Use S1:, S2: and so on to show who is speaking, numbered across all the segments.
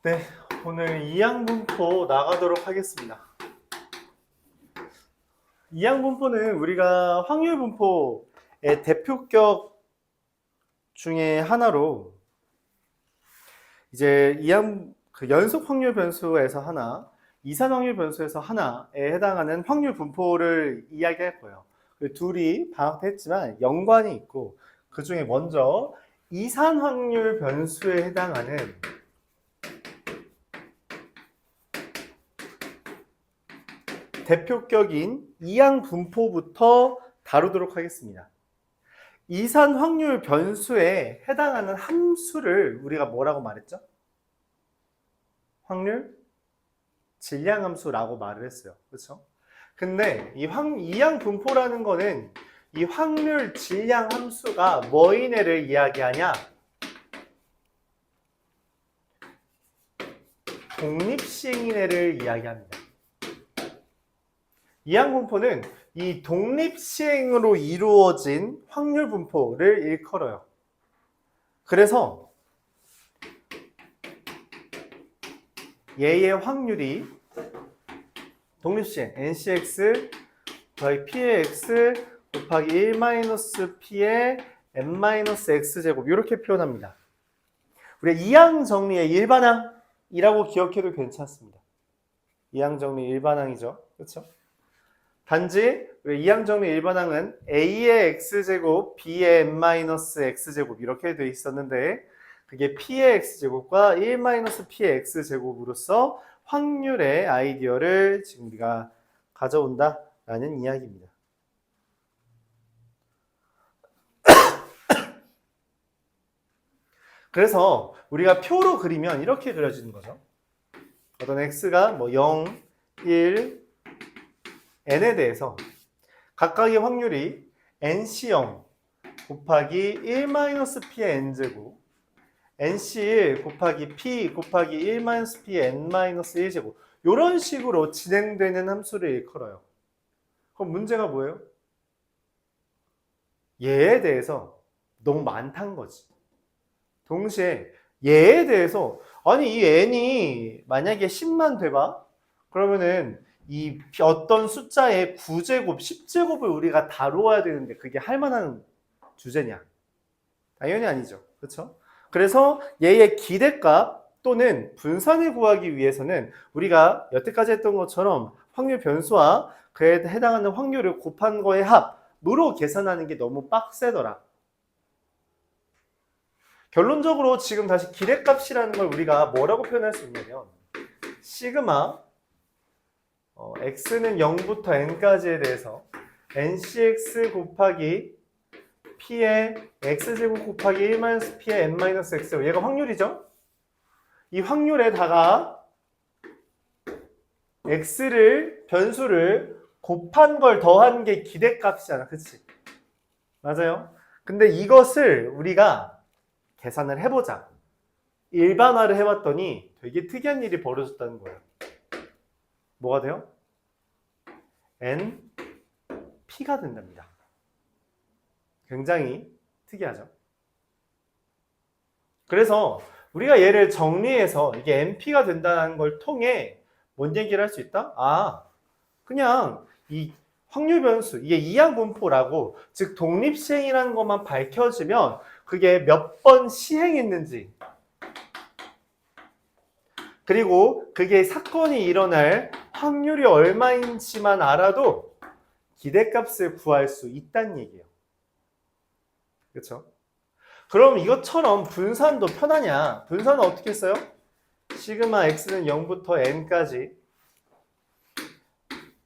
S1: 네, 오늘 이항분포 나가도록 하겠습니다. 이항분포는 우리가 확률분포의 대표격 중에 하나로 이제 연속 확률 변수에서 하나, 이산 확률 변수에서 하나에 해당하는 확률 분포를 이야기할 거예요. 그 둘이 방학했지만 연관이 있고 그 중에 먼저 이산 확률 변수에 해당하는 대표격인 이항 분포부터 다루도록 하겠습니다. 이산 확률 변수에 해당하는 함수를 우리가 뭐라고 말했죠? 확률 질량 함수라고 말을 했어요. 그렇죠? 근데 이항 분포라는 거는 이 확률 질량 함수가 뭐이네를 이야기하냐? 독립시행이네를 이야기합니다. 이항 분포는 이 독립시행으로 이루어진 확률 분포를 일컬어요. 그래서 얘의 확률이 독립시행 NCX 곱하기 P의 X 곱하기 1-P의 N-X제곱 이렇게 표현합니다. 우리가 이항 정리의 일반항이라고 기억해도 괜찮습니다. 이항 정리 일반항이죠. 그렇죠? 단지 이항 정리 일반항은 A의 X제곱, B의 N-X제곱 이렇게 되어 있었는데 그게 P의 X제곱과 1-P의 X제곱으로서 확률의 아이디어를 지금 우리가 가져온다라는 이야기입니다. 그래서 우리가 표로 그리면 이렇게 그려지는 거죠. 어떤 X가 뭐 0, 1, N에 대해서 각각의 확률이 NC0 곱하기 1-P의 N제곱 NC1 곱하기 P 곱하기 1-P의 N-1제곱 이런 식으로 진행되는 함수를 일컬어요. 그럼 문제가 뭐예요? 얘에 대해서 너무 많다는 거지. 동시에 얘에 대해서 아니 이 n이 만약에 10만 돼봐? 그러면은 이 어떤 숫자의 9제곱, 10제곱을 우리가 다루어야 되는데 그게 할 만한 주제냐? 당연히 아니죠. 그렇죠? 그래서 얘의 기대값 또는 분산을 구하기 위해서는 우리가 여태까지 했던 것처럼 확률 변수와 그에 해당하는 확률을 곱한 거의 합으로 계산하는 게 너무 빡세더라. 결론적으로 지금 다시 기대값이라는 걸 우리가 뭐라고 표현할 수 있냐면 시그마 x는 0부터 n까지에 대해서 ncx 곱하기 p의 x제곱 곱하기 1-p의 n-x제곱 얘가 확률이죠. 이 확률에다가 x를 변수를 곱한 걸 더한 게 기대값이잖아. 그치? 맞아요. 근데 이것을 우리가 계산을 해보자. 일반화를 해봤더니 되게 특이한 일이 벌어졌다는 거예요. 뭐가 돼요? NP가 된답니다. 굉장히 특이하죠. 그래서 우리가 얘를 정리해서 이게 NP가 된다는 걸 통해 뭔 얘기를 할 수 있다? 아, 그냥 이 확률 변수, 이게 이항 분포라고, 즉 독립시행이라는 것만 밝혀지면 그게 몇 번 시행했는지 그리고 그게 사건이 일어날 확률이 얼마인지만 알아도 기대값을 구할 수 있다는 얘기예요. 그렇죠? 그럼 이것처럼 분산도 편하냐? 분산은 어떻게 써요? 시그마 x는 0부터 n까지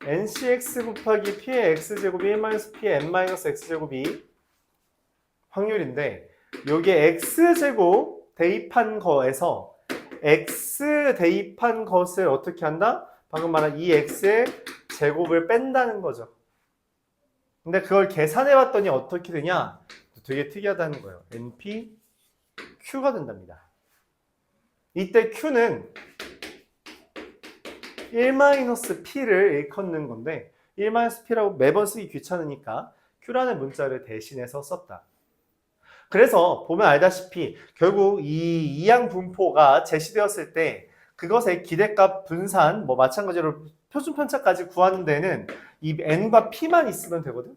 S1: ncx 곱하기 p의 x제곱이 1-p의 n-x제곱이 확률인데 요게 x제곱 대입한 거에서 x 대입한 것을 어떻게 한다? 방금 말한 이 x의 제곱을 뺀다는 거죠. 근데 그걸 계산해 봤더니 어떻게 되냐? 되게 특이하다는 거예요. np q가 된답니다. 이때 q는 1-p를 일컫는 건데 1-p라고 매번 쓰기 귀찮으니까 q라는 문자를 대신해서 썼다. 그래서 보면 알다시피 결국 이 이항 분포가 제시되었을 때 그것의 기대값 분산 뭐 마찬가지로 표준 편차까지 구하는 데는 이 n과 p만 있으면 되거든.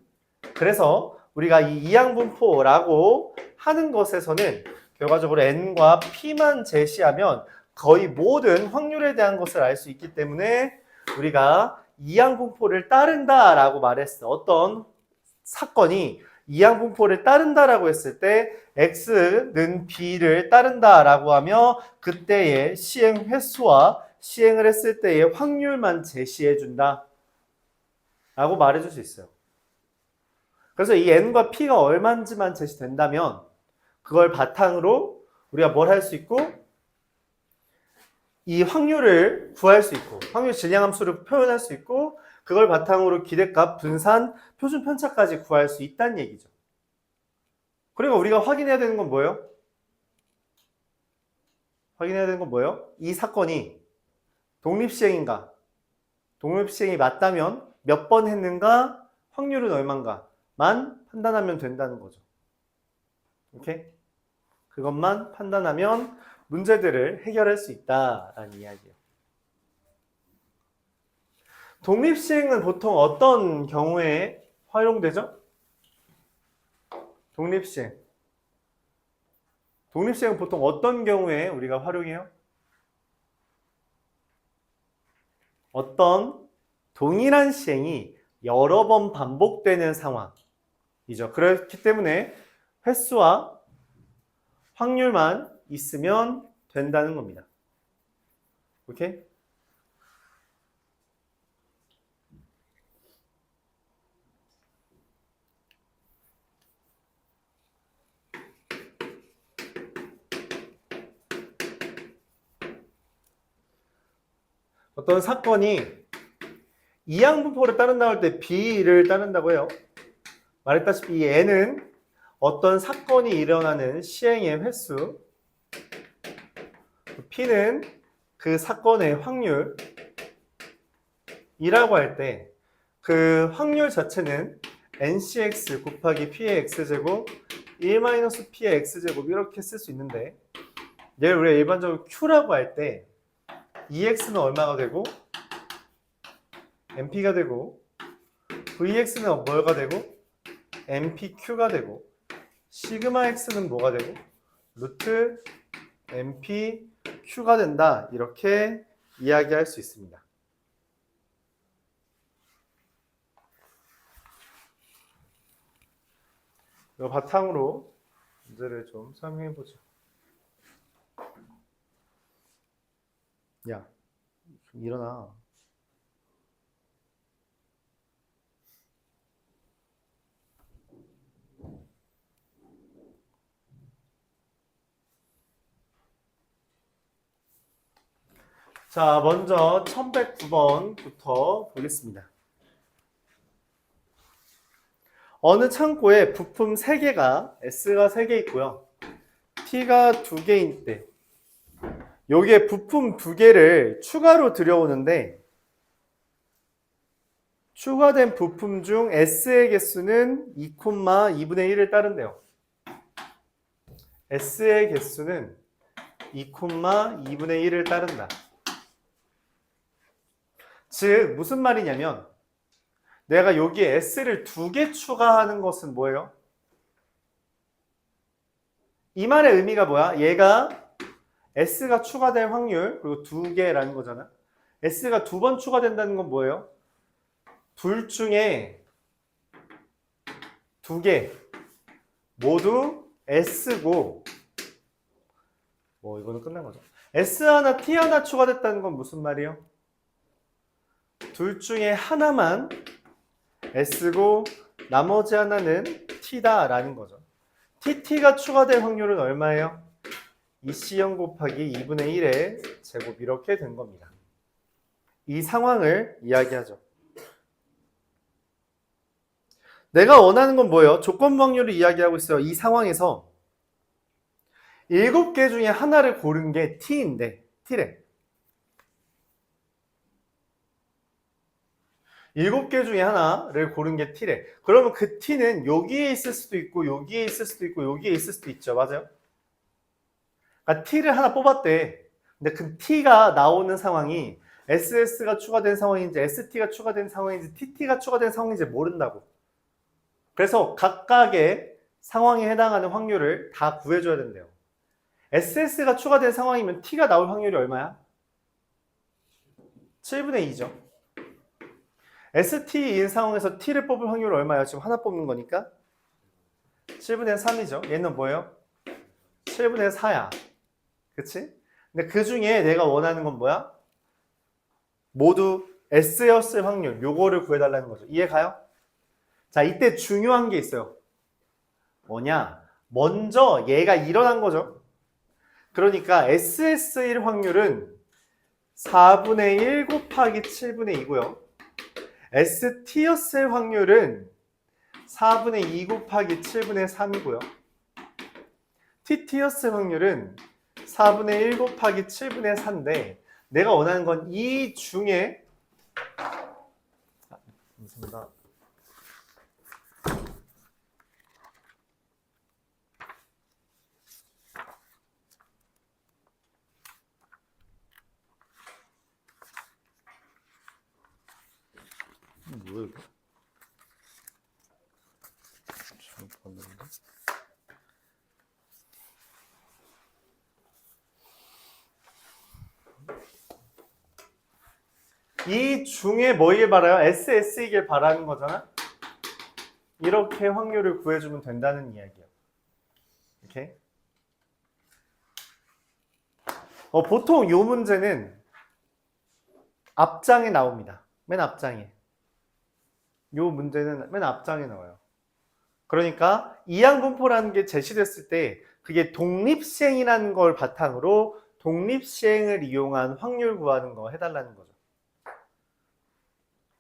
S1: 그래서 우리가 이 이항 분포라고 하는 것에서는 결과적으로 n과 p만 제시하면 거의 모든 확률에 대한 것을 알 수 있기 때문에 우리가 이항 분포를 따른다라고 말했어. 어떤 사건이 이항 분포를 따른다라고 했을 때 x는 b를 따른다라고 하며 그때의 시행 횟수와 시행을 했을 때의 확률만 제시해 준다 라고 말해줄 수 있어요. 그래서 이 n과 p가 얼마인지만 제시된다면 그걸 바탕으로 우리가 뭘 할 수 있고 이 확률을 구할 수 있고 확률 질량함수를 표현할 수 있고 그걸 바탕으로 기대값, 분산, 표준 편차까지 구할 수 있다는 얘기죠. 그리고 우리가 확인해야 되는 건 뭐예요? 확인해야 되는 건 뭐예요? 이 사건이 독립시행인가? 독립시행이 맞다면 몇 번 했는가? 확률은 얼마인가?만 판단하면 된다는 거죠. 오케이? 그것만 판단하면 문제들을 해결할 수 있다라는 이야기예요. 독립시행은 보통 어떤 경우에 활용되죠? 독립시행. 독립시행은 보통 어떤 경우에 우리가 활용해요? 어떤 동일한 시행이 여러 번 반복되는 상황이죠. 그렇기 때문에 횟수와 확률만 있으면 된다는 겁니다. 오케이? 어떤 사건이 이항 분포를 따른다고 할 때 B를 따른다고 해요. 말했다시피 이 N은 어떤 사건이 일어나는 시행의 횟수, P는 그 사건의 확률이라고 할 때 그 확률 자체는 NCX 곱하기 P의 X제곱 1-P의 X제곱 이렇게 쓸 수 있는데 얘를 우리가 일반적으로 Q라고 할 때 EX는 얼마가 되고 NP가 되고 VX는 뭐가 되고 NPQ가 되고 시그마 X는 뭐가 되고 루트 NPQ가 된다 이렇게 이야기할 수 있습니다. 이 바탕으로 문제를 좀 설명해 보죠. 야, 좀 일어나. 자, 먼저 1109번부터 보겠습니다. 어느 창고에 부품 3개가 S가 3개 있고요. T가 2개일 때 여기에 부품 2개를 추가로 들여오는데 추가된 부품 중 S의 개수는 2,2분의 1을 따른대요. S의 개수는 2,2분의 1을 따른다. 즉 무슨 말이냐면 내가 여기에 S를 2개 추가하는 것은 뭐예요? 이 말의 의미가 뭐야? 얘가 S가 추가될 확률 그리고 2개라는 거잖아. S가 2번 추가된다는 건 뭐예요? 둘 중에 2개 모두 S고 뭐 이거는 끝난 거죠. S 하나 T 하나 추가됐다는 건 무슨 말이에요? 둘 중에 하나만 S고 나머지 하나는 T다 라는 거죠. TT가 추가될 확률은 얼마예요? 2C0 곱하기 2분의 1의 제곱 이렇게 된 겁니다. 이 상황을 이야기하죠. 내가 원하는 건 뭐예요? 조건부 확률을 이야기하고 있어요. 이 상황에서 7개 중에 하나를 고른 게 T인데 T래. 7개 중에 하나를 고른 게 t래. 그러면 그 t는 여기에 있을 수도 있고 여기에 있을 수도 있고 여기에 있을 수도 있죠. 맞아요? 그러니까 t를 하나 뽑았대. 근데 그 t가 나오는 상황이 SS가 추가된 상황인지 ST가 추가된 상황인지 TT가 추가된 상황인지 모른다고. 그래서 각각의 상황에 해당하는 확률을 다 구해줘야 된대요. SS가 추가된 상황이면 t가 나올 확률이 얼마야? 7분의 2죠. ST인 상황에서 t를 뽑을 확률은 얼마예요? 지금 하나 뽑는 거니까 7분의 3이죠. 얘는 뭐예요? 7분의 4야. 그치? 근데 그 중에 내가 원하는 건 뭐야? 모두 S였을 확률, 요거를 구해달라는 거죠. 이해 가요? 자, 이때 중요한 게 있어요. 뭐냐? 먼저 얘가 일어난 거죠. 그러니까 SS일 확률은 4분의 1 곱하기 7분의 2고요. ST였을 확률은 4분의 2 곱하기 7분의 3이고요. TT였을 확률은 4분의 1 곱하기 7분의 4인데 내가 원하는 건 이 중에 감사합니다. 뭐야 이거? 잘못 봤는데? 이 중에 뭐이길 바라요? SS이길 바라는 거잖아? 이렇게 확률을 구해주면 된다는 이야기야. 이렇게. 보통 이 문제는 앞장에 나옵니다. 맨 앞장에. 이 문제는 맨 앞장에 나와요. 그러니까 이항분포라는 게 제시됐을 때 그게 독립시행이라는 걸 바탕으로 독립시행을 이용한 확률 구하는 거 해달라는 거죠.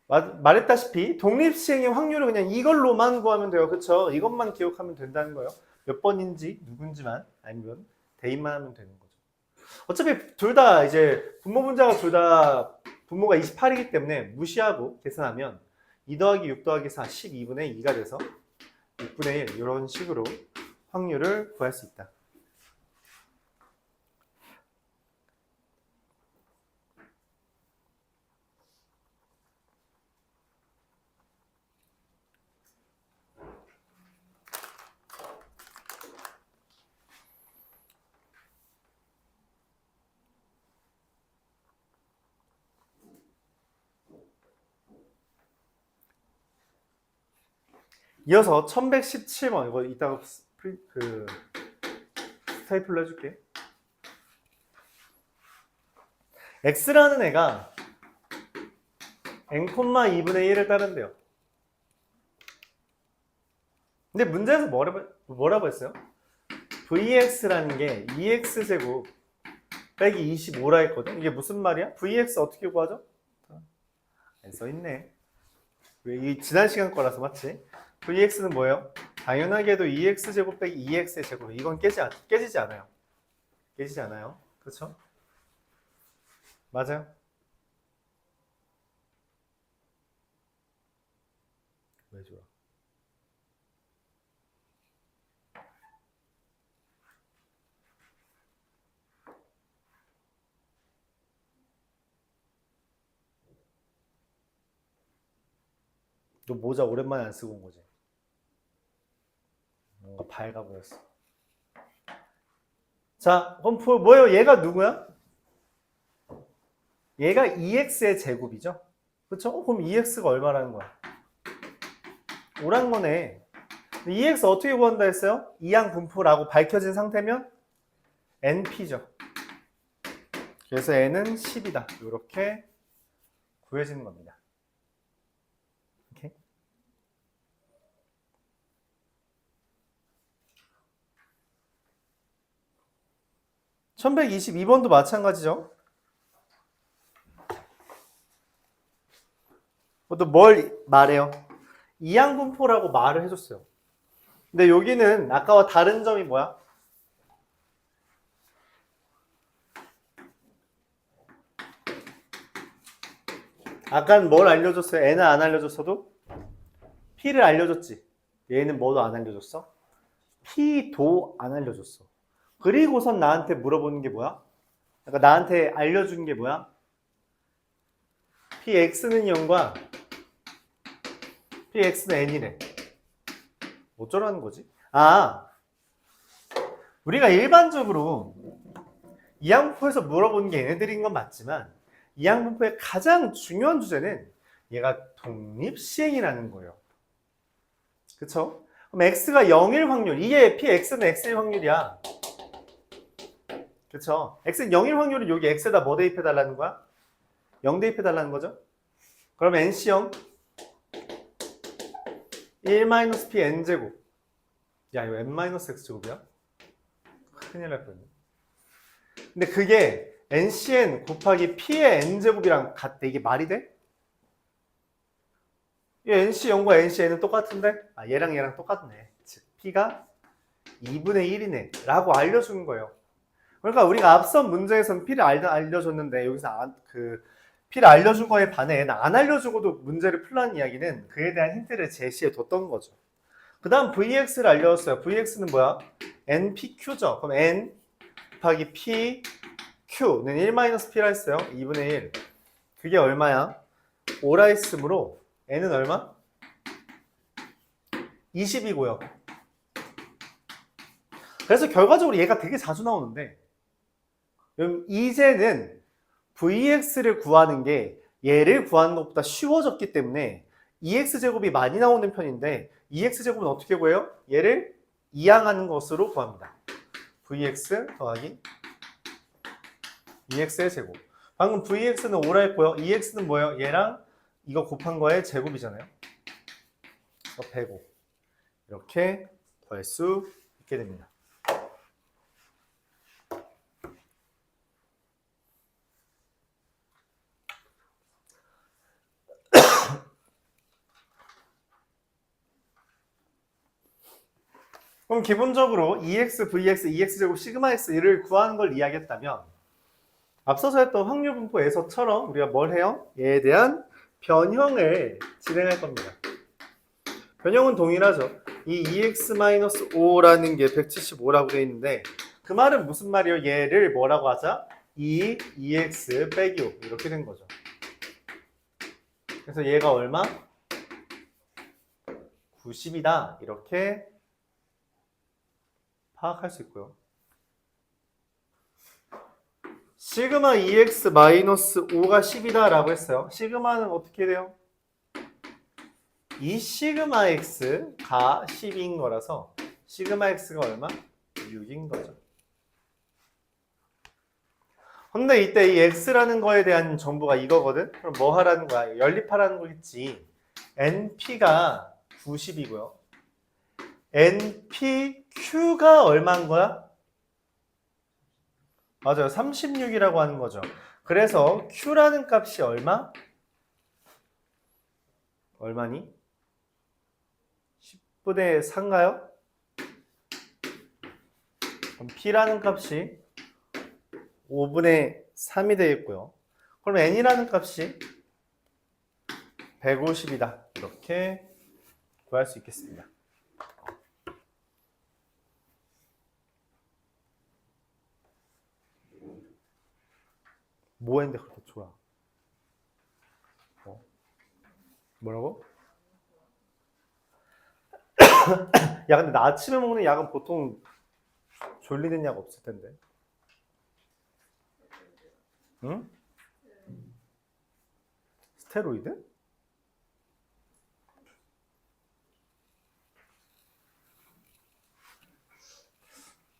S1: 말했다시피 독립시행의 확률을 그냥 이걸로만 구하면 돼요. 그쵸? 이것만 기억하면 된다는 거예요. 몇 번인지 누군지만 아니면 대입만 하면 되는 거죠. 어차피 둘 다 이제 분모 분자가 둘 다 분모가 28이기 때문에 무시하고 계산하면 2 더하기 6 더하기 4 12분의 2가 돼서 6분의 1 이런 식으로 확률을 구할 수 있다. 이어서 1117번 이거 이따가 스테이플러 해줄게. x라는 애가 n, 2분의 1을 따른대요. 근데 문제에서 뭐라고 했어요? vx라는 게 2x제곱 빼기 25라 했거든. 이게 무슨 말이야? vx 어떻게 구하죠? 안 써있네. 이 지난 시간 거라서 맞지? vx는 뭐예요? 당연하게도 2x제곱 빼기 2x의 제곱. 이건 깨지지 않아요. 깨지지 않아요. 그렇죠? 맞아요. 왜 좋아? 너 모자 오랜만에 안 쓰고 온 거지? 뭔가 밝아 보였어. 자, 그럼 뭐예요? 얘가 누구야? 얘가 2x의 제곱이죠? 그렇죠? 그럼 2x가 얼마라는 거야? 5란 거네. 2x 어떻게 구한다 했어요? 이항 분포라고 밝혀진 상태면 np죠. 그래서 n은 10이다. 이렇게 구해지는 겁니다. 오케이? 1122번도 마찬가지죠. 또 뭘 말해요? 이항분포라고 말을 해줬어요. 근데 여기는 아까와 다른 점이 뭐야? 아까는 뭘 알려줬어요? n은 안 알려줬어도 p를 알려줬지. 얘는 뭐도 안 알려줬어? p도 안 알려줬어. 그리고선 나한테 물어보는 게 뭐야? 그러니까 나한테 알려준 게 뭐야? px는 0과 px는 n이래. 어쩌라는 거지? 아, 우리가 일반적으로 이항분포에서 물어보는 게 얘네들인 건 맞지만 이항분포의 가장 중요한 주제는 얘가 독립시행이라는 거예요. 그쵸? 그럼 x가 0일 확률, 이게 px는 x일 확률이야. 그쵸? x는 0일 확률은 여기 x에다 뭐 대입해달라는 거야? 0 대입해달라는 거죠? 그럼 nC형 1-p n제곱. 야, 이거 n-x제곱이야? 큰일 날 뻔했네. 근데 그게 ncn 곱하기 p의 n제곱이랑 같대. 이게 말이 돼? 이 nc0과 ncn은 똑같은데? 아, 얘랑 똑같네. 즉, p가 2분의 1이네. 라고 알려주는 거예요. 그러니까 우리가 앞선 문제에서는 p를 알려줬는데 여기서 p를 알려준 거에 반해 안 알려주고도 문제를 풀라는 이야기는 그에 대한 힌트를 제시해 뒀던 거죠. 그 다음 vx를 알려줬어요. vx는 뭐야? npq죠. 그럼 n 곱하기 pq는 1-p라 했어요. 2분의 1. 그게 얼마야? 5라 했으므로 n은 얼마? 20이고요. 그래서 결과적으로 얘가 되게 자주 나오는데 그럼 이제는 vx를 구하는 게 얘를 구하는 것보다 쉬워졌기 때문에 2x제곱이 많이 나오는 편인데 2x제곱은 어떻게 구해요? 얘를 이항하는 것으로 구합니다. vx 더하기 2x의 제곱. 방금 vx는 5라 했고요. 2x는 뭐예요? 얘랑 이거 곱한 거의 제곱이잖아요. 105. 이렇게 구할 수 있게 됩니다. 그럼 기본적으로 2x, vx, 2x제곱, 시그마 x를 구하는 걸 이야기했다면 앞서서 했던 확률 분포에서처럼 우리가 뭘 해요? 얘에 대한 변형을 진행할 겁니다. 변형은 동일하죠. 이 2x-5라는 게 175라고 되어 있는데 그 말은 무슨 말이에요? 얘를 뭐라고 하자? 2x 빼기 5 이렇게 된 거죠. 그래서 얘가 얼마? 90이다 이렇게 파악할 수 있고요. 시그마 2x-5가 10이다 라고 했어요. 시그마는 어떻게 돼요? 이 시그마 x가 10인 거라서 시그마 x가 얼마? 6인 거죠. 근데 이때 이 x라는 거에 대한 정보가 이거거든? 그럼 뭐 하라는 거야? 연립하라는 거겠지. np가 90이고요. npq가 얼마인 거야? 맞아요. 36이라고 하는 거죠. 그래서 q라는 값이 얼마? 얼마니? 10분의 4인가요? 그럼 p라는 값이 5분의 3이 되겠고요. 그럼 n이라는 값이 150이다. 이렇게 구할 수 있겠습니다. 뭐 했는데 그렇게 좋아? 뭐라고? 야, 근데 나 아침에 먹는 약은 보통 졸리는 약 없을 텐데. 응? 스테로이드?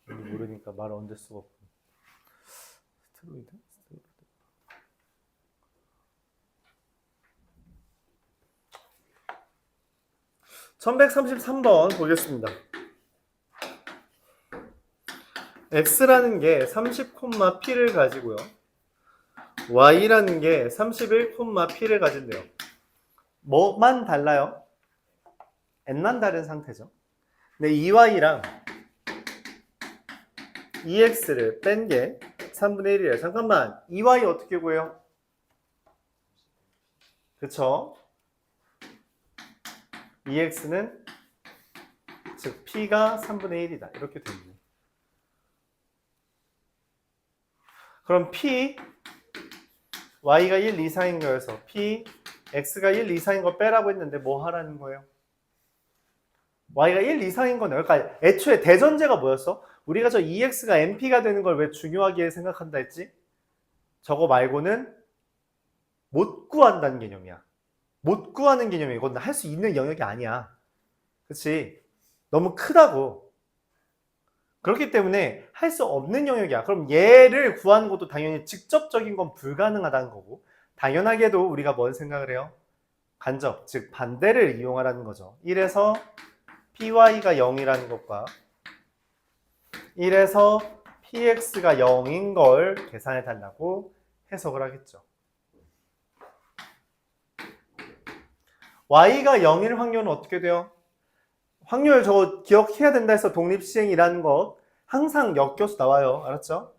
S1: 모르니까 말 얹을 수가 없고. 스테로이드? 1133번 보겠습니다. x라는 게 30,p를 가지고요. y라는 게 31,p를 가진대요. 뭐만 달라요? n만 다른 상태죠. 근데 2y랑 2x를 뺀 게 3분의 1이에요. 잠깐만, 2y 어떻게 구해요? 그쵸? EX는 즉 P가 3분의 1이다. 이렇게 됩니다. 그럼 P, Y가 1 이상인 거여서 P, X가 1 이상인 거 빼라고 했는데 뭐 하라는 거예요? Y가 1 이상인 거네요. 그러니까 애초에 대전제가 뭐였어? 우리가 저 EX가 MP가 되는 걸 왜 중요하게 생각한다 했지? 저거 말고는 못 구한다는 개념이야. 못 구하는 개념이야. 이건 할 수 있는 영역이 아니야. 그치? 너무 크다고. 그렇기 때문에 할 수 없는 영역이야. 그럼 얘를 구하는 것도 당연히 직접적인 건 불가능하다는 거고, 당연하게도 우리가 뭔 생각을 해요? 간접, 즉 반대를 이용하라는 거죠. 1에서 py가 0이라는 것과 1에서 px가 0인 걸 계산해 달라고 해석을 하겠죠. y가 0일 확률은 어떻게 돼요? 확률 저거 기억해야 된다 해서 독립시행이라는 것 항상 역겨서 나와요. 알았죠?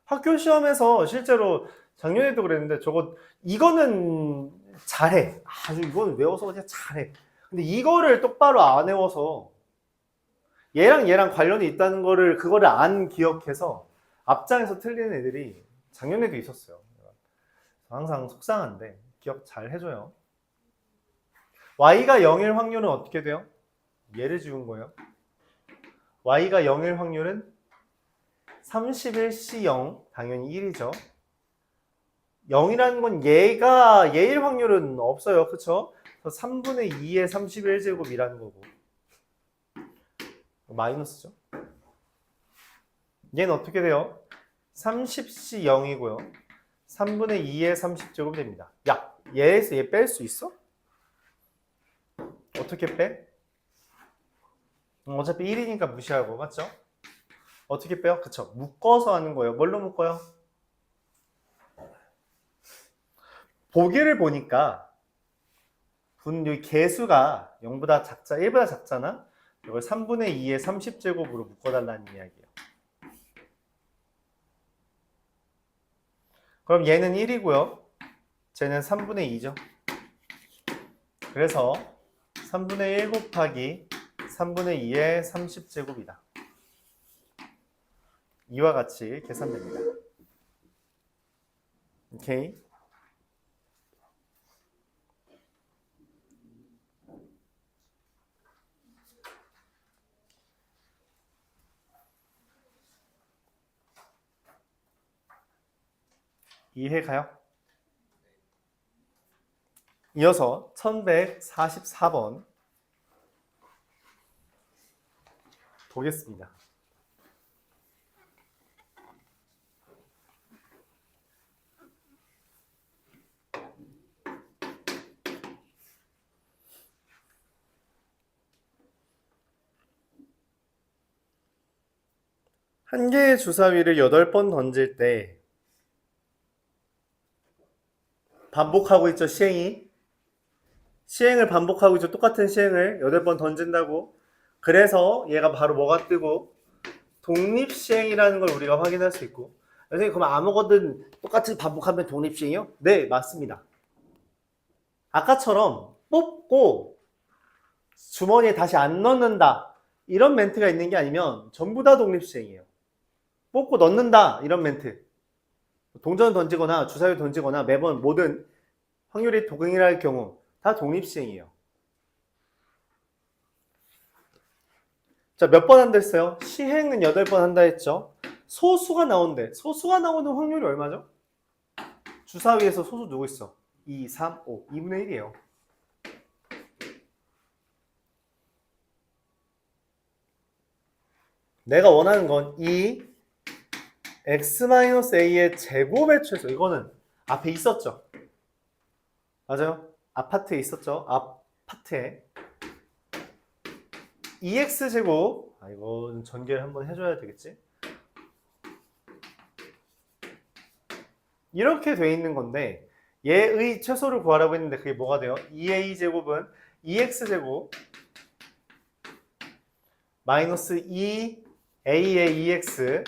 S1: 학교 시험에서 실제로 작년에도 그랬는데 저거 이거는 잘해. 아주 이거는 외워서 그냥 잘해. 근데 이거를 똑바로 안 외워서 얘랑 관련이 있다는 거를 그거를 안 기억해서 앞장에서 틀리는 애들이 작년에도 있었어요. 항상 속상한데 기억 잘 해줘요. y가 0일 확률은 어떻게 돼요? 얘를 지운 거예요. y가 0일 확률은 31C0 당연히 1이죠. 0이라는 건 얘일 확률은 없어요. 그쵸? 3분의 2의 31제곱이라는 거고 마이너스죠. 얘는 어떻게 돼요? 30C0이고요. 3분의 2의 30제곱 됩니다. 야, 얘에서 얘 뺄 수 있어? 어떻게 빼? 어차피 1이니까 무시하고, 맞죠? 어떻게 빼요? 그쵸? 묶어서 하는 거예요. 뭘로 묶어요? 보기를 보니까 여기 개수가 0보다 작자, 1보다 작잖아? 이걸 3분의 2의 30제곱으로 묶어달라는 이야기예요. 그럼 얘는 1이고요. 쟤는 3분의 2죠. 그래서 3분의 1 곱하기 3분의 2의 30제곱이다. 이와 같이 계산됩니다. 오케이? 이해가요? 이어서 1144번 보겠습니다. 한 개의 주사위를 8번 던질 때 반복하고 있죠, 시행을 반복하고 있죠. 똑같은 시행을 8번 던진다고. 그래서 얘가 바로 뭐가 뜨고 독립시행이라는 걸 우리가 확인할 수 있고. 선생님, 그럼 아무거든 똑같이 반복하면 독립시행이요? 네, 맞습니다. 아까처럼 뽑고 주머니에 다시 안 넣는다 이런 멘트가 있는 게 아니면 전부 다 독립시행이에요. 뽑고 넣는다 이런 멘트, 동전을 던지거나 주사위를 던지거나 매번 모든 확률이 동일할 경우 다 독립시행이에요. 자, 몇 번 한다 했어요? 시행은 8번 한다 했죠. 소수가 나온대. 소수가 나오는 확률이 얼마죠? 주사위에서 소수 누구 있어? 2, 3, 5. 2분의 1이에요. 내가 원하는 건 이 x-a의 제곱의 최소. 이거는 앞에 있었죠. 맞아요? 아파트에 있었죠. 아파트에 2x제곱. 이건 전개를 한번 해줘야 되겠지. 이렇게 돼 있는 건데 얘의 최소를 구하라고 했는데 그게 뭐가 돼요? 2a제곱은 2x제곱 마이너스 2a의 2x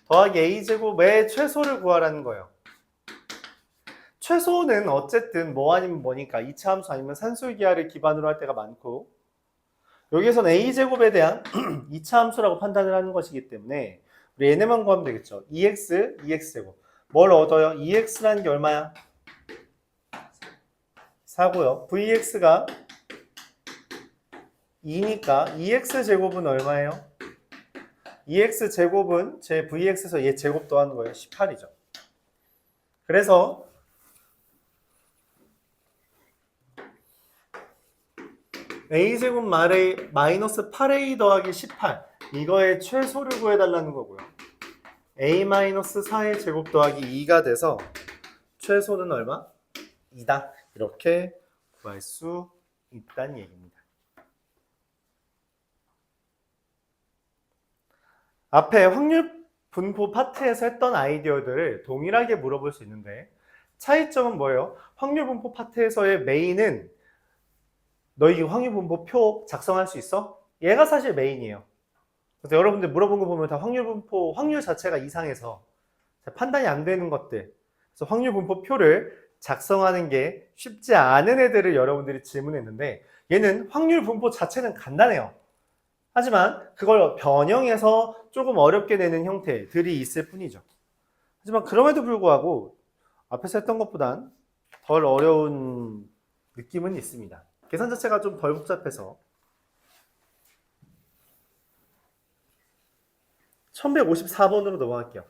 S1: 더하기 a제곱의 최소를 구하라는 거예요. 최소는 어쨌든 뭐 아니면 뭐니까 이차 함수 아니면 산술기하를 기반으로 할 때가 많고, 여기에서는 a제곱에 대한 이차 함수라고 판단을 하는 것이기 때문에 우리 얘네만 구하면 되겠죠. 2x, 2x제곱. 뭘 얻어요? 2x라는 게 얼마야? 4고요. vx가 2니까 2x제곱은 얼마예요? 2x제곱은 제 vx에서 얘 제곱 더하는 거예요. 18이죠. 그래서 a제곱 마이너스 8a 더하기 18, 이거의 최소를 구해달라는 거고요. a-4의 제곱 더하기 2가 돼서 최소는 얼마? 2다. 이렇게 구할 수 있다는 얘기입니다. 앞에 확률 분포 파트에서 했던 아이디어들을 동일하게 물어볼 수 있는데, 차이점은 뭐예요? 확률 분포 파트에서의 메인은 너희 확률 분포 표 작성할 수 있어? 얘가 사실 메인이에요. 그래서 여러분들 물어본 거 보면 다 확률 분포, 확률 자체가 이상해서 판단이 안 되는 것들, 그래서 확률 분포 표를 작성하는 게 쉽지 않은 애들을 여러분들이 질문했는데, 얘는 확률 분포 자체는 간단해요. 하지만 그걸 변형해서 조금 어렵게 내는 형태들이 있을 뿐이죠. 하지만 그럼에도 불구하고 앞에서 했던 것보단 덜 어려운 느낌은 있습니다. 계산 자체가 좀 덜 복잡해서. 1154번으로 넘어갈게요.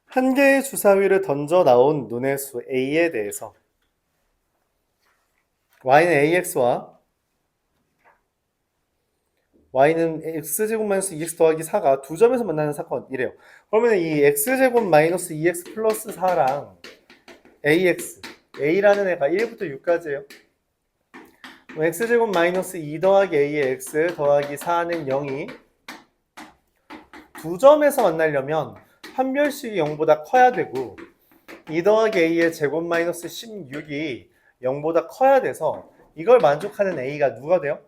S1: 한 개의 주사위를 던져 나온 눈의 수 A에 대해서 Y는 AX와 Y는 X제곱 마이너스 2X 더하기 4가 두 점에서 만나는 사건이래요. 그러면 이 X제곱 마이너스 2X 플러스 4랑 AX, A라는 애가 1부터 6까지예요. X제곱 마이너스 2 더하기 A의 X 더하기 4는 0이 두 점에서 만나려면 판별식이 0보다 커야 되고, 2 더하기 A의 제곱 마이너스 16이 0보다 커야 돼서 이걸 만족하는 A가 누가 돼요?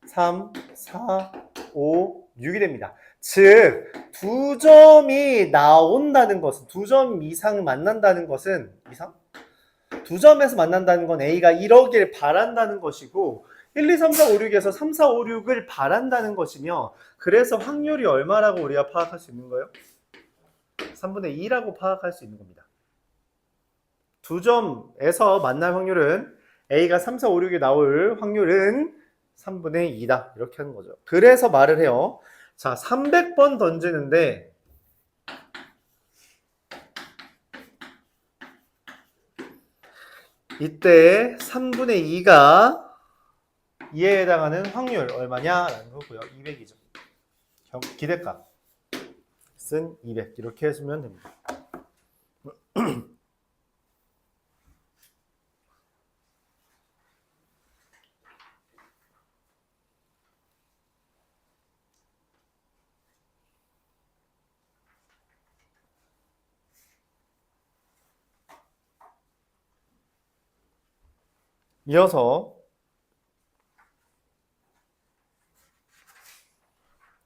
S1: 3, 4, 5, 6이 됩니다. 즉, 두 점이 나온다는 것은, 두 점 이상 만난다는 것은, 두 점에서 만난다는 건 A가 1억을 바란다는 것이고, 1, 2, 3, 4, 5, 6에서 3, 4, 5, 6을 바란다는 것이며, 그래서 확률이 얼마라고 우리가 파악할 수 있는 거예요? 3분의 2라고 파악할 수 있는 겁니다. 두 점에서 만날 확률은 A가 3, 4, 5, 6이 나올 확률은 3분의 2다. 이렇게 하는 거죠. 그래서 말을 해요. 자, 300번 던지는데 이때 3분의 2가 2에 해당하는 확률 얼마냐라는 거고요. 200이죠. 기대값 쓴 200 이렇게 해주면 됩니다. 이어서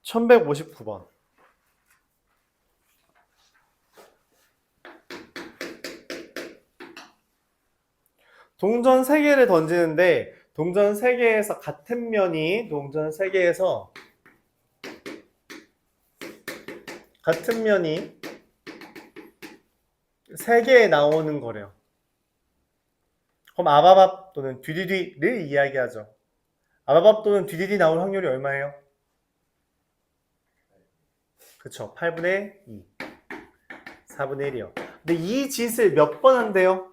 S1: 1159번. 동전 3개를 던지는데 동전 3개에서 같은 면이 동전 3개에서 같은 면이 3개에 나오는 거래요. 그럼 아바밥 또는 뒤디디를 이야기하죠. 아바밥 또는 뒤디디 나올 확률이 얼마예요? 그쵸, 8분의 2, 4분의 1이요. 근데 이 짓을 몇 번 한대요?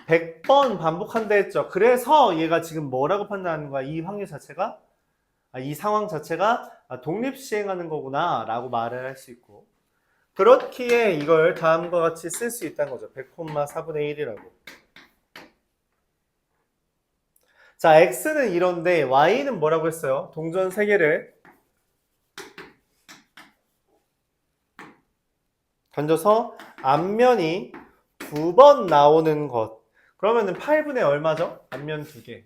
S1: 100번 반복한다 했죠. 그래서 얘가 지금 뭐라고 판단하는 거야? 이 확률 자체가? 이 상황 자체가 독립시행하는 거구나 라고 말을 할 수 있고, 그렇기에 이걸 다음과 같이 쓸 수 있다는 거죠. 100,4분의 1이라고. 자, X는 이런데 Y는 뭐라고 했어요? 동전 3개를 던져서 앞면이 2번 나오는 것. 그러면은 8분의 얼마죠? 앞면 2개.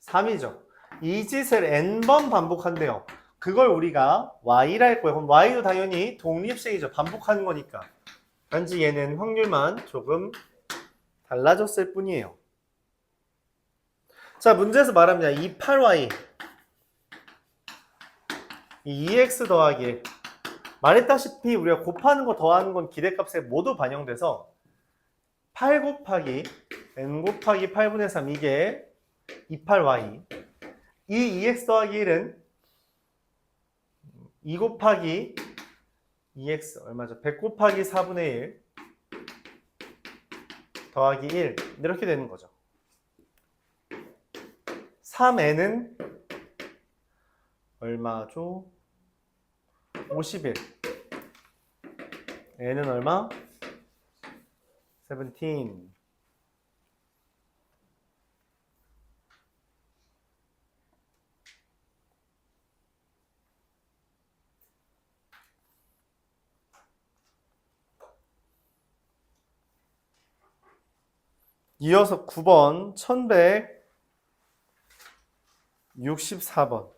S1: 3이죠. 이 짓을 n번 반복한대요. 그걸 우리가 y라 할 거예요. 그럼 y도 당연히 독립식이죠. 반복하는 거니까. 단지 얘는 확률만 조금 달라졌을 뿐이에요. 자, 문제에서 말합니다. 이 8y, 이 2x 더하기 1. 말했다시피 우리가 곱하는 거 더하는 건 기대값에 모두 반영돼서 8 곱하기 n 곱하기 8분의 3 이게 28y. 이 2x 더하기 1은 2 곱하기 2x 얼마죠? 100 곱하기 4분의 1 더하기 1 이렇게 되는 거죠. 3n은 얼마죠? 51. n은 얼마? 17. 이어서 9번 1164번.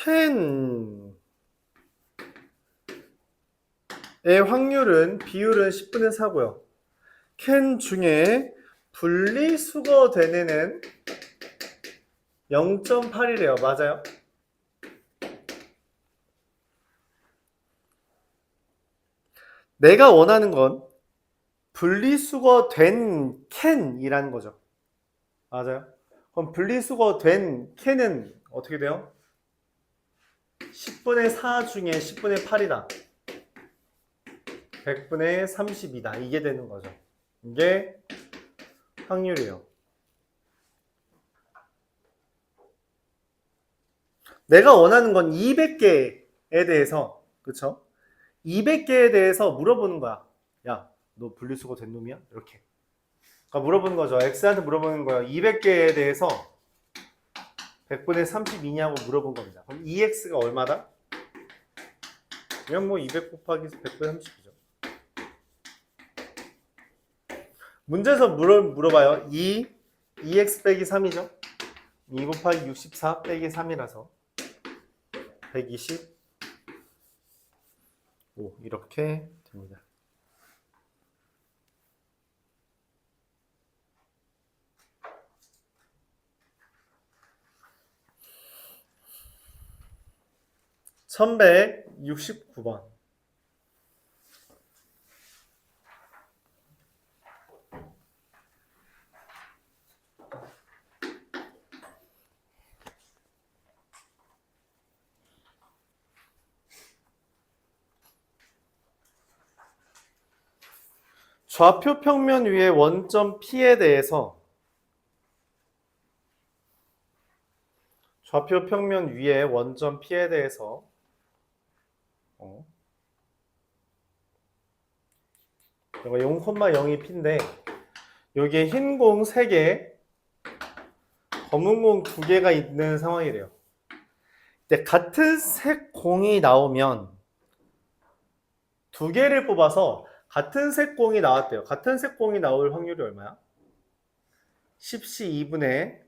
S1: 캔의 확률은 비율은 10분의 4고요. 캔 중에 분리수거 되는 애는 0.8이래요. 맞아요? 내가 원하는 건 분리수거 된 캔이라는 거죠. 맞아요? 그럼 분리수거 된 캔은 어떻게 돼요? 10분의 4 중에 10분의 8이다. 100분의 32다. 이게 되는 거죠. 이게 확률이에요. 내가 원하는 건 200개에 대해서, 그쵸? 200개에 대해서 물어보는 거야. 야, 너 분리수거 된 놈이야? 이렇게. 그러니까 물어보는 거죠. X한테 물어보는 거예요. 200개에 대해서 100분의 32냐고 물어본 겁니다. 그럼 2X가 얼마다? 그냥 뭐 200 곱하기 100분의 30이죠. 문제에서 물어봐요. 2x 빼기 3이죠. 2 곱하기 64 빼기 3이라서 125 이렇게 됩니다. (1169번) 좌표 평면 위의 원점 P에 대해서 좌표 평면 위의 원점 P에 대해서 이거 0,0이 P인데 여기에 흰 공 3개, 검은 공 2개가 있는 상황이래요. 근데 같은 색 공이 나오면 2개를 뽑아서 같은 색 공이 나왔대요. 같은 색 공이 나올 확률이 얼마야? 10C 2분의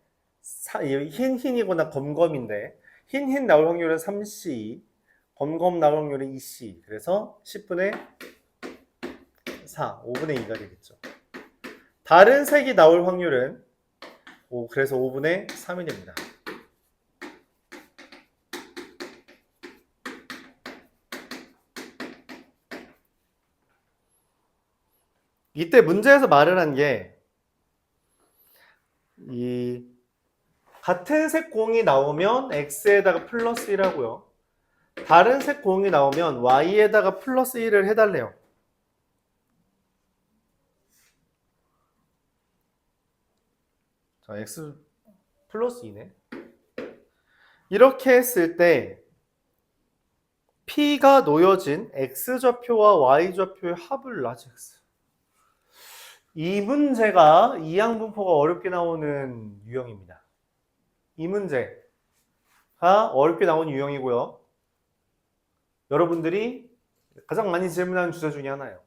S1: 흰이거나 검검인데 흰 나올 확률은 3C, 검검 나올 확률은 2C. 그래서 10분의 4, 5분의 2가 되겠죠. 다른 색이 나올 확률은 그래서 5분의 3이 됩니다. 이때 문제에서 말을 한 게 이 같은 색 공이 나오면 x에다가 플러스 1하고요. 다른 색 공이 나오면 y에다가 플러스 1을 해달래요. 자, x 플러스 2네. 이렇게 했을 때 P가 놓여진 X좌표와 Y좌표의 합을 라지엑스. 이 문제가 이항분포가 어렵게 나오는 유형입니다. 이 문제가 어렵게 나오는 유형이고요. 여러분들이 가장 많이 질문하는 주제 중에 하나예요.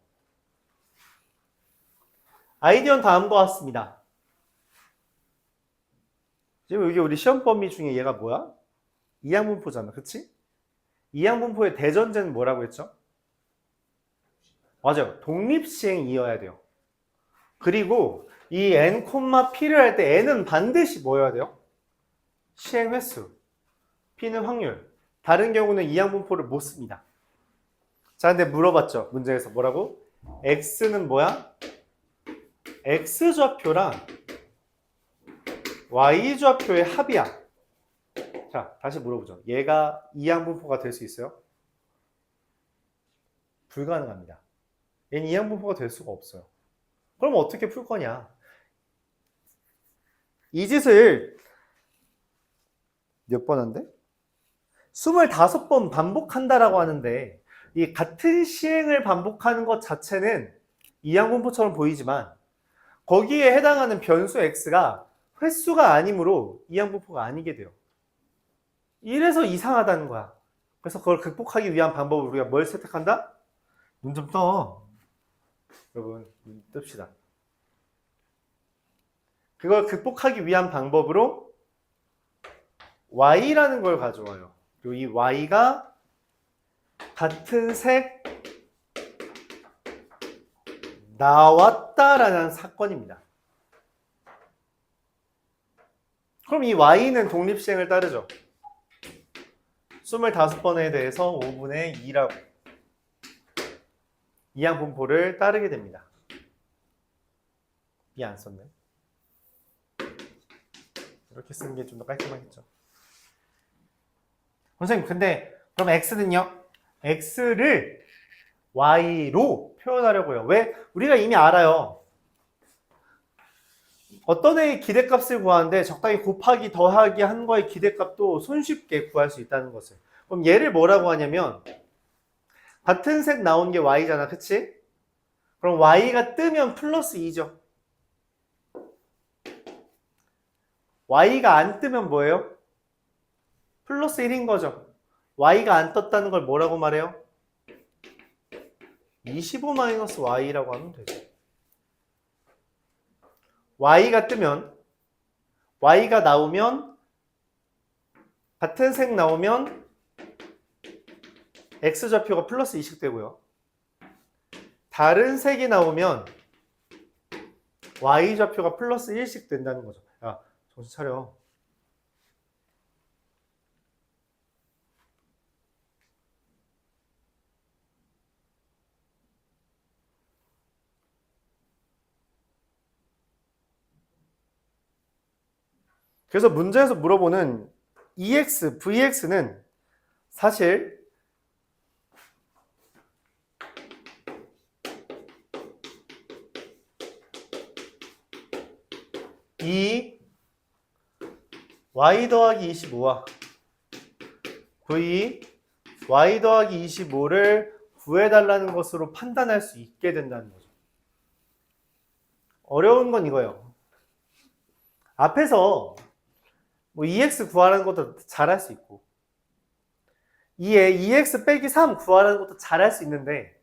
S1: 아이디어는 다음과 같습니다. 지금 여기 우리 시험 범위 중에 얘가 뭐야? 이항분포잖아, 그치? 이항분포의 대전제는 뭐라고 했죠? 맞아요. 독립시행이어야 돼요. 그리고 이 n, p를 할 때 n은 반드시 뭐여야 돼요? 시행 횟수. p는 확률. 다른 경우는 이항분포를 못 씁니다. 자, 근데 물어봤죠. 문제에서 뭐라고? x는 뭐야? x좌표랑 y좌표의 합이야. 자, 다시 물어보죠. 얘가 이항분포가 될 수 있어요? 불가능합니다. 얘는 이항분포가 될 수가 없어요. 그럼 어떻게 풀 거냐? 이 짓을 몇 번 한대? 25번 반복한다라고 하는데 이 같은 시행을 반복하는 것 자체는 이항분포처럼 보이지만 거기에 해당하는 변수 x가 횟수가 아니므로 이항분포가 아니게 돼요. 이래서 이상하다는 거야. 그래서 그걸 극복하기 위한 방법을 우리가 뭘 선택한다? 눈 좀 떠. 여러분, 눈 뜹시다. 그걸 극복하기 위한 방법으로 y라는 걸 가져와요. 그리고 이 y가 같은 색 나왔다라는 사건입니다. 그럼 이 y는 독립시행을 따르죠. 25번에 대해서 5분의 2라고 이항분포를 따르게 됩니다. 이 안 썼네. 이렇게 쓰는 게 좀 더 깔끔하겠죠. 선생님, 근데 그럼 x는요? x를 y로 표현하려고요. 왜? 우리가 이미 알아요. 어떤 애의 기대값을 구하는데 적당히 곱하기 더하기 한 거의 기대값도 손쉽게 구할 수 있다는 것을. 그럼 얘를 뭐라고 하냐면 같은 색 나온 게 y잖아, 그치? 그럼 y가 뜨면 플러스 2죠. y가 안 뜨면 뭐예요? 플러스 1인 거죠. y가 안 떴다는 걸 뭐라고 말해요? 25-y라고 하면 되죠. y가 뜨면 y가 나오면 같은 색 나오면 x좌표가 플러스 2씩 되고요. 다른 색이 나오면 y좌표가 플러스 1씩 된다는 거죠. 야, 정신 차려. 그래서 문제에서 물어보는 EX, VX는 사실 이 y 더하기 25와 v y 더하기 25를 구해달라는 것으로 판단할 수 있게 된다는 거죠. 어려운 건 이거예요. 앞에서 뭐 EX 구하라는 것도 잘할 수 있고 이에 EX 빼기 3 구하라는 것도 잘할 수 있는데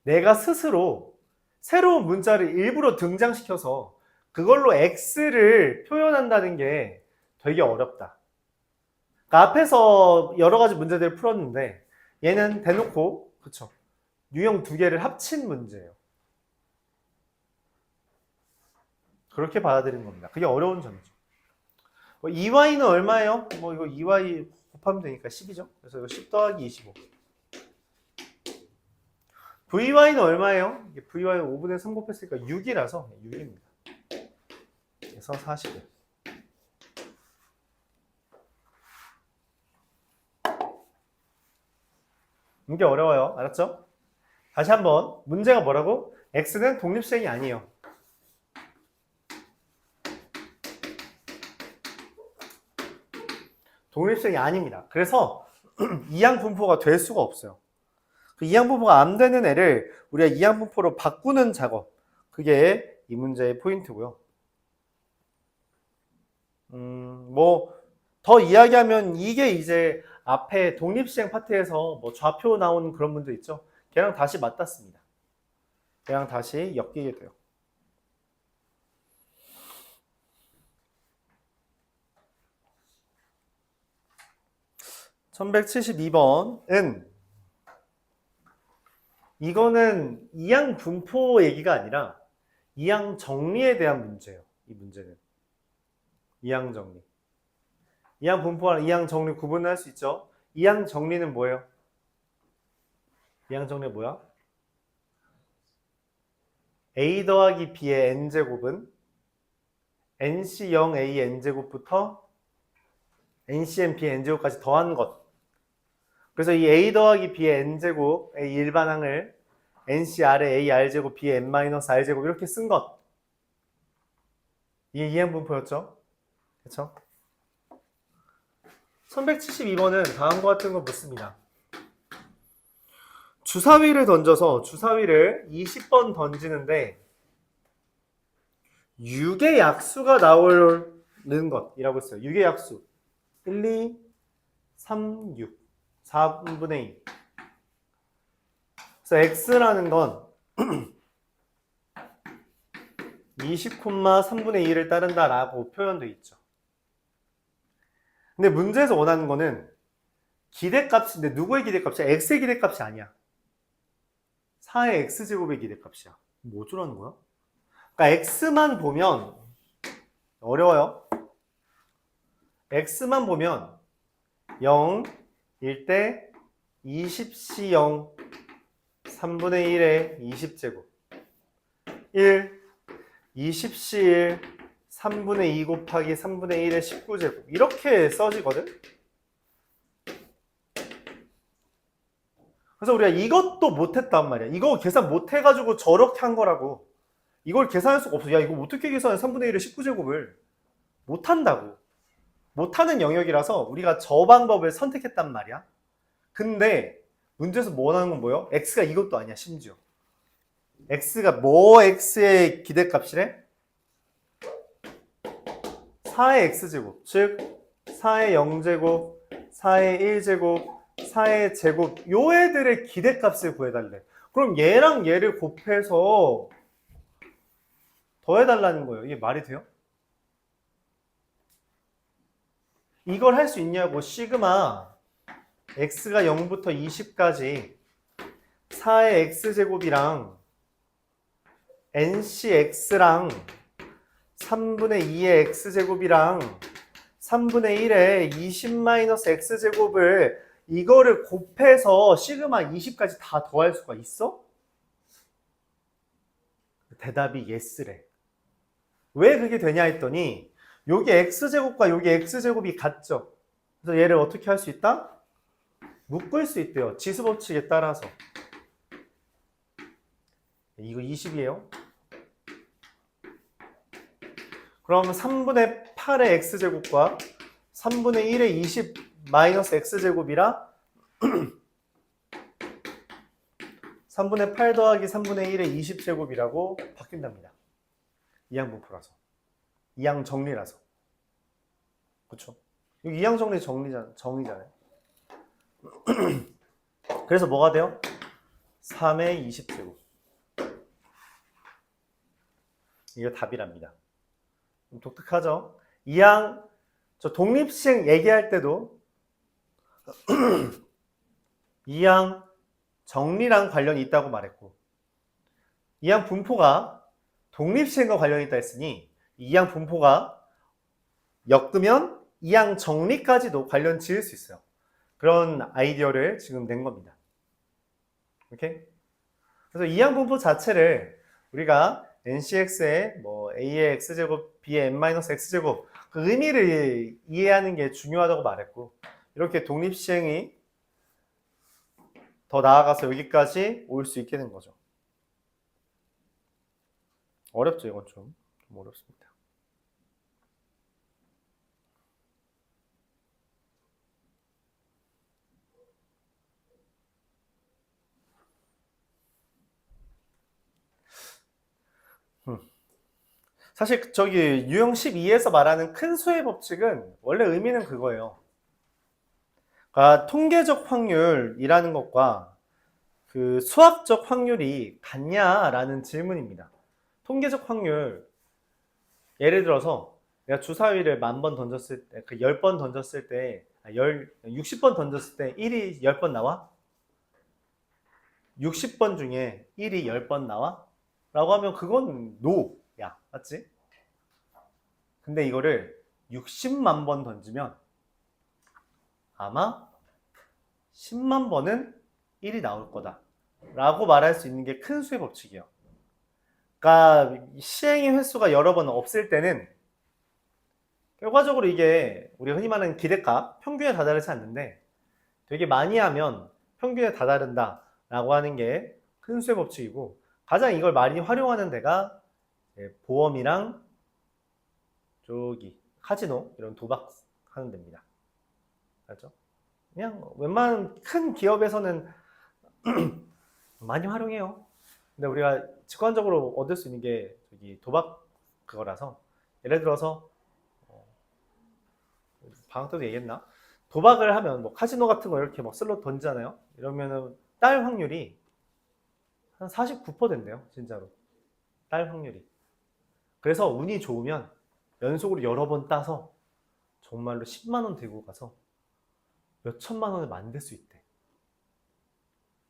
S1: 내가 스스로 새로운 문자를 일부러 등장시켜서 그걸로 X를 표현한다는 게 되게 어렵다. 그러니까 앞에서 여러 가지 문제들을 풀었는데 얘는 대놓고 그쵸 유형 두 개를 합친 문제예요. 그렇게 받아들이는 겁니다. 그게 어려운 점이죠. 2y는 얼마예요? 뭐 이거 2y 곱하면 되니까 10이죠. 그래서 이거 10 더하기 25. vy는 얼마예요? vy는 5분의 3 곱했으니까 6이라서 6입니다. 그래서 40을. 이게 어려워요. 알았죠? 다시 한번 문제가 뭐라고? x는 독립시행이 아니에요. 독립식이 아닙니다. 그래서 이항 분포가 될 수가 없어요. 그 이항 분포가 안 되는 애를 우리가 이항 분포로 바꾸는 작업, 그게 이 문제의 포인트고요. 뭐 더 이야기하면 이게 이제 앞에 독립시행 파트에서 뭐 좌표 나오는 그런 문제 있죠. 걔랑 다시 맞닿습니다. 걔랑 다시 엮이게 돼요. (1172번은) 이거는 이항 분포 얘기가 아니라 이항 정리에 대한 문제예요. 이 문제는 이항 정리. 이항 분포와 이항 정리 구분할 수 있죠. 이항 정리는 뭐예요? 이항 정리 뭐야? a 더하기 b의 n제곱은 nc0a n제곱부터 ncn b n제곱까지 더한 것. 그래서 이 a 더하기 b의 n제곱, a 일반항을 ncr의 a r제곱 b의 n-r제곱 이렇게 쓴 것. 이게 이항 분포였죠? 그렇죠? 1172번은 다음과 같은 거 묻습니다. 주사위를 던져서 주사위를 20번 던지는데 6의 약수가 나오는 것이라고 했어요. 6의 약수 1, 2, 3, 6 4분의 2. 그래서 x라는 건 20,3분의 2를 따른다 라고 표현되어 있죠. 근데 문제에서 원하는 거는 기대값인데 누구의 기대값이야? x의 기대값이 아니야. 4의 x제곱의 기대값이야. 뭐 어쩌라는 거야? 그러니까 x만 보면 어려워요. x만 보면 0, 1대 20C 0, 3분의 1의 20제곱 1, 20C 1, 3분의 2 곱하기 3분의 1의 19제곱 이렇게 써지거든? 그래서 우리가 이것도 못했단 말이야. 이거 계산 못해가지고 저렇게 한 거라고. 이걸 계산할 수가 없어. 야, 이거 어떻게 계산해? 3분의 1의 19제곱을. 못한다고. 못하는 영역이라서 우리가 저 방법을 선택했단 말이야. 근데 문제에서 뭐 원하는 건 뭐예요? x가 이것도 아니야, 심지어. x가 뭐 x의 기대값이래? 4의 x제곱. 즉 4의 0제곱, 4의 1제곱, 4의 제곱 요 애들의 기대값을 구해달래. 그럼 얘랑 얘를 곱해서 더해달라는 거예요. 이게 말이 돼요? 이걸 할 수 있냐고. 시그마 x가 0부터 20까지 4의 x제곱이랑 ncx랑 3분의 2의 x제곱이랑 3분의 1의 20-x제곱을 이거를 곱해서 시그마 20까지 다 더할 수가 있어? 대답이 yes래. 왜 그게 되냐 했더니 여기 x제곱과 여기 x제곱이 같죠? 그래서 얘를 어떻게 할 수 있다? 묶을 수 있대요. 지수법칙에 따라서. 이거 20이에요. 그럼 3분의 8의 x제곱과 3분의 1의 20 마이너스 x제곱이라 3분의 8 더하기 3분의 1의 20제곱이라고 바뀐답니다. 이항 분포라서. 이항 정리라서. 그쵸? 여기 이항 정리 정의잖아요. 그래서 뭐가 돼요? 3의 20제곱. 이거 답이랍니다. 좀 독특하죠? 이항, 저 독립시행 얘기할 때도 이항 정리랑 관련이 있다고 말했고, 이항 분포가 독립시행과 관련이 있다 했으니 이항 분포가 엮으면 이항 정리까지도 관련 지을 수 있어요. 그런 아이디어를 지금 낸 겁니다. 오케이? 그래서 이항 분포 자체를 우리가 ncx의 뭐 a의 x제곱, b의 n-x제곱 그 의미를 이해하는 게 중요하다고 말했고, 이렇게 독립시행이 더 나아가서 여기까지 올 수 있게 된 거죠. 어렵죠, 이건 좀 어렵습니다. 사실 저기 유형 12에서 말하는 큰 수의 법칙은 원래 의미는 그거예요. 그러니까 통계적 확률이라는 것과 그 수학적 확률이 같냐라는 질문입니다. 통계적 확률, 예를 들어서 내가 주사위를 10,000번 던졌을 때, 그 10번 던졌을 때, 60번 던졌을 때 1이 10번 나와? 60번 중에 1이 10번 나와? 라고 하면 그건 노야. 맞지? 근데 이거를 60만 번 던지면 아마 10만 번은 1이 나올 거다. 라고 말할 수 있는 게 큰 수의 법칙이에요. 그러니까 시행의 횟수가 여러 번 없을 때는 결과적으로 이게 우리 흔히 말하는 기대값, 평균에 다다르지 않는데 되게 많이 하면 평균에 다다른다 라고 하는 게 큰 수의 법칙이고, 가장 이걸 많이 활용하는 데가 보험이랑 저기 카지노 이런 도박 하는 데입니다. 알죠? 그냥 웬만한 큰 기업에서는 많이 활용해요. 근데 우리가 직관적으로 얻을 수 있는 게 저기 도박 그거라서, 예를 들어서 방금 때도 얘기했나? 도박을 하면 뭐 카지노 같은 거 이렇게 막 슬롯 던지잖아요. 이러면은 딸 확률이 한 49% 된대요, 진짜로. 딸 확률이. 그래서 운이 좋으면 연속으로 여러 번 따서 정말로 10만 원 들고 가서 몇 천만 원을 만들 수 있대.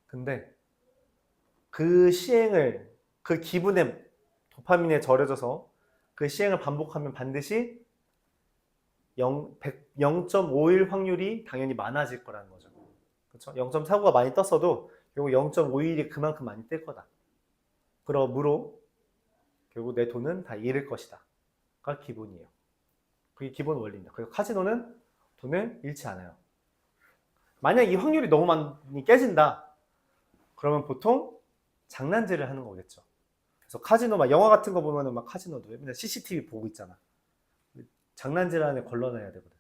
S1: 근데 그 시행을, 그 기분에 도파민에 절여져서 그 시행을 반복하면 반드시 0.51 확률이 당연히 많아질 거라는 거죠. 그렇죠? 0.49가 많이 떴어도 결국 0.51이 그만큼 많이 뜰 거다. 그러므로 결국 내 돈은 다 잃을 것이다. 가 기본이에요. 그게 기본 원리입니다. 그래서 카지노는 돈을 잃지 않아요. 만약 이 확률이 너무 많이 깨진다. 그러면 보통 장난질을 하는 거겠죠. 그래서 카지노 막 영화 같은 거 보면은 막 카지노도 맨날 CCTV 보고 있잖아. 장난질하는 애 걸러내야 되거든.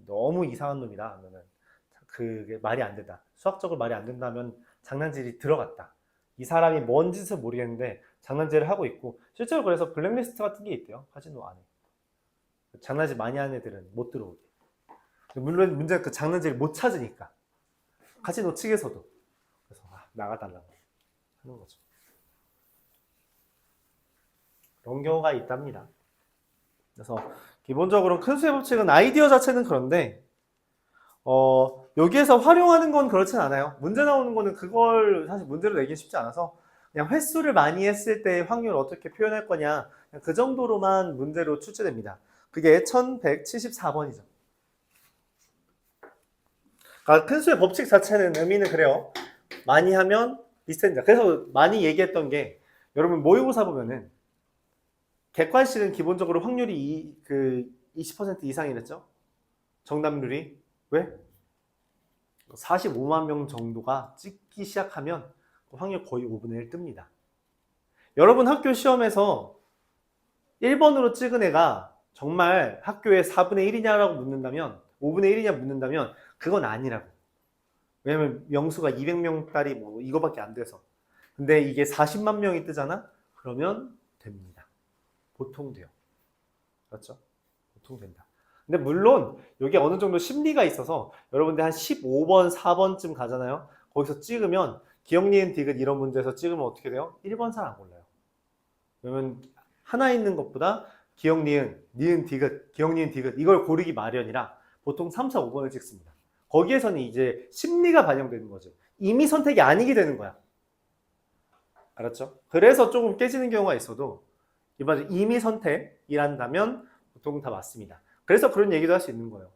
S1: 너무 이상한 놈이다 하면은 그게 말이 안 된다. 수학적으로 말이 안 된다면 장난질이 들어갔다. 이 사람이 뭔 짓을 모르겠는데 장난질을 하고 있고, 실제로 그래서 블랙리스트 같은 게 있대요. 카지노 안에. 장난질 많이 하는 애들은 못 들어오게. 물론 문제는 그 장난질을 못 찾으니까. 카지노 측에서도. 그래서 나가달라고 하는 거죠. 그런 경우가 있답니다. 그래서 기본적으로 큰 수의 법칙은 아이디어 자체는 그런데 여기에서 활용하는 건 그렇진 않아요. 문제 나오는 거는 그걸 사실 문제로 내기 쉽지 않아서 그냥 횟수를 많이 했을 때 확률을 어떻게 표현할 거냐, 그 정도로만 문제로 출제됩니다. 그게 1174번이죠. 그러니까 큰 수의 법칙 자체는 의미는 그래요. 많이 하면 비슷합니다. 그래서 많이 얘기했던 게, 여러분 모의고사 보면은 객관식은 기본적으로 확률이 20% 이상이랬죠? 정답률이. 왜? 45만 명 정도가 찍기 시작하면 확률 거의 5분의 1 뜹니다. 여러분 학교 시험에서 1번으로 찍은 애가 정말 학교에 4분의 1이냐라고 묻는다면, 5분의 1이냐 묻는다면 그건 아니라고. 왜냐면 명수가 200명짜리 뭐 이거밖에 안 돼서. 근데 이게 40만 명이 뜨잖아? 그러면 됩니다. 보통 돼요. 그렇죠? 보통 된다. 근데 물론 여기 어느 정도 심리가 있어서 여러분들 한 15번, 4번쯤 가잖아요. 거기서 찍으면 기억, 니은, 디귿 이런 문제에서 찍으면 어떻게 돼요? 1번 잘 안 골라요. 왜냐면 하나 있는 것보다 기억, 니은, 니은, 디귿, 기억, 니은, 디귿 이걸 고르기 마련이라 보통 3, 4, 5번을 찍습니다. 거기에서는 이제 심리가 반영되는 거죠. 이미 선택이 아니게 되는 거야. 알았죠? 그래서 조금 깨지는 경우가 있어도 이번 이미 선택이란다면 보통 다 맞습니다. 그래서 그런 얘기도 할 수 있는 거예요.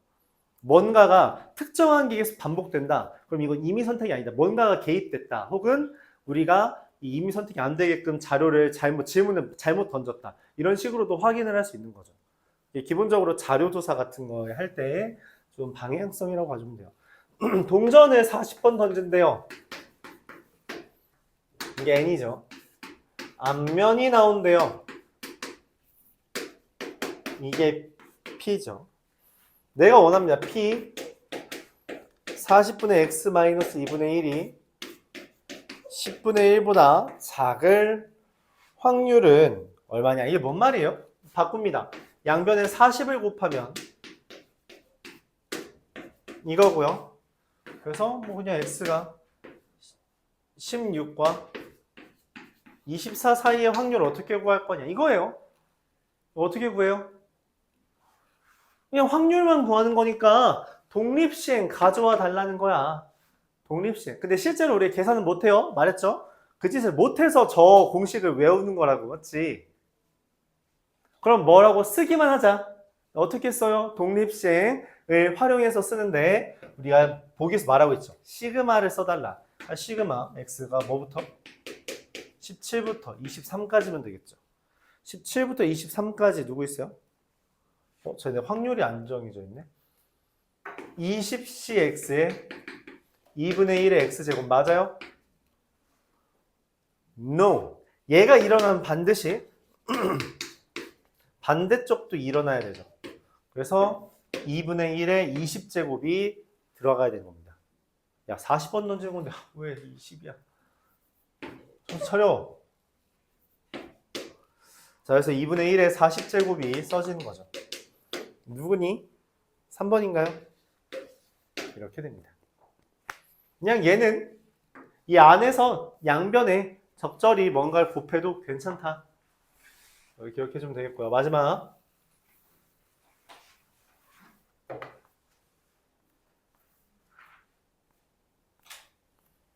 S1: 뭔가가 특정한 게 계속 반복된다. 그럼 이건 이미 선택이 아니다. 뭔가가 개입됐다. 혹은 우리가 이 이미 선택이 안 되게끔 자료를 질문을 잘못 던졌다. 이런 식으로도 확인을 할 수 있는 거죠. 기본적으로 자료조사 같은 거 할 때 좀 방향성이라고 봐주면 돼요. 동전을 40번 던진대요. 이게 N이죠. 앞면이 나온대요. 이게 P죠. 내가 원합니다. P 40분의 X 마이너스 2분의 1이 10분의 1보다 작을 확률은 얼마냐? 이게 뭔 말이에요? 바꿉니다. 양변에 40을 곱하면 이거고요. 그래서 뭐 그냥 x가 16과 24 사이의 확률을 어떻게 구할 거냐? 이거예요. 어떻게 구해요? 그냥 확률만 구하는 거니까 독립시행 가져와 달라는 거야. 독립시행. 근데 실제로 우리 계산은 못해요. 말했죠? 그 짓을 못해서 저 공식을 외우는 거라고. 맞지? 그럼 뭐라고 쓰기만 하자. 어떻게 써요? 독립시행을 활용해서 쓰는데 우리가 보기에서 말하고 있죠. 시그마를 써달라. 시그마 x가 뭐부터? 17부터 23까지면 되겠죠. 17부터 23까지 누구 있어요? 쟤네 확률이 안 정해져 있네. 20cx에 2분의 1의 x제곱 맞아요? No. 얘가 일어나면 반드시 반대쪽도 일어나야 되죠. 그래서 2분의 1의 20제곱이 들어가야 되는 겁니다. 야, 40번 던지는 건데 왜 20이야? 좀 차려. 자, 그래서 2분의 1의 40제곱이 써지는 거죠. 누구니? 3번인가요? 이렇게 됩니다. 그냥 얘는 이 안에서 양변에 적절히 뭔가를 곱해도 괜찮다. 여기 기억해 주면 되겠고요. 마지막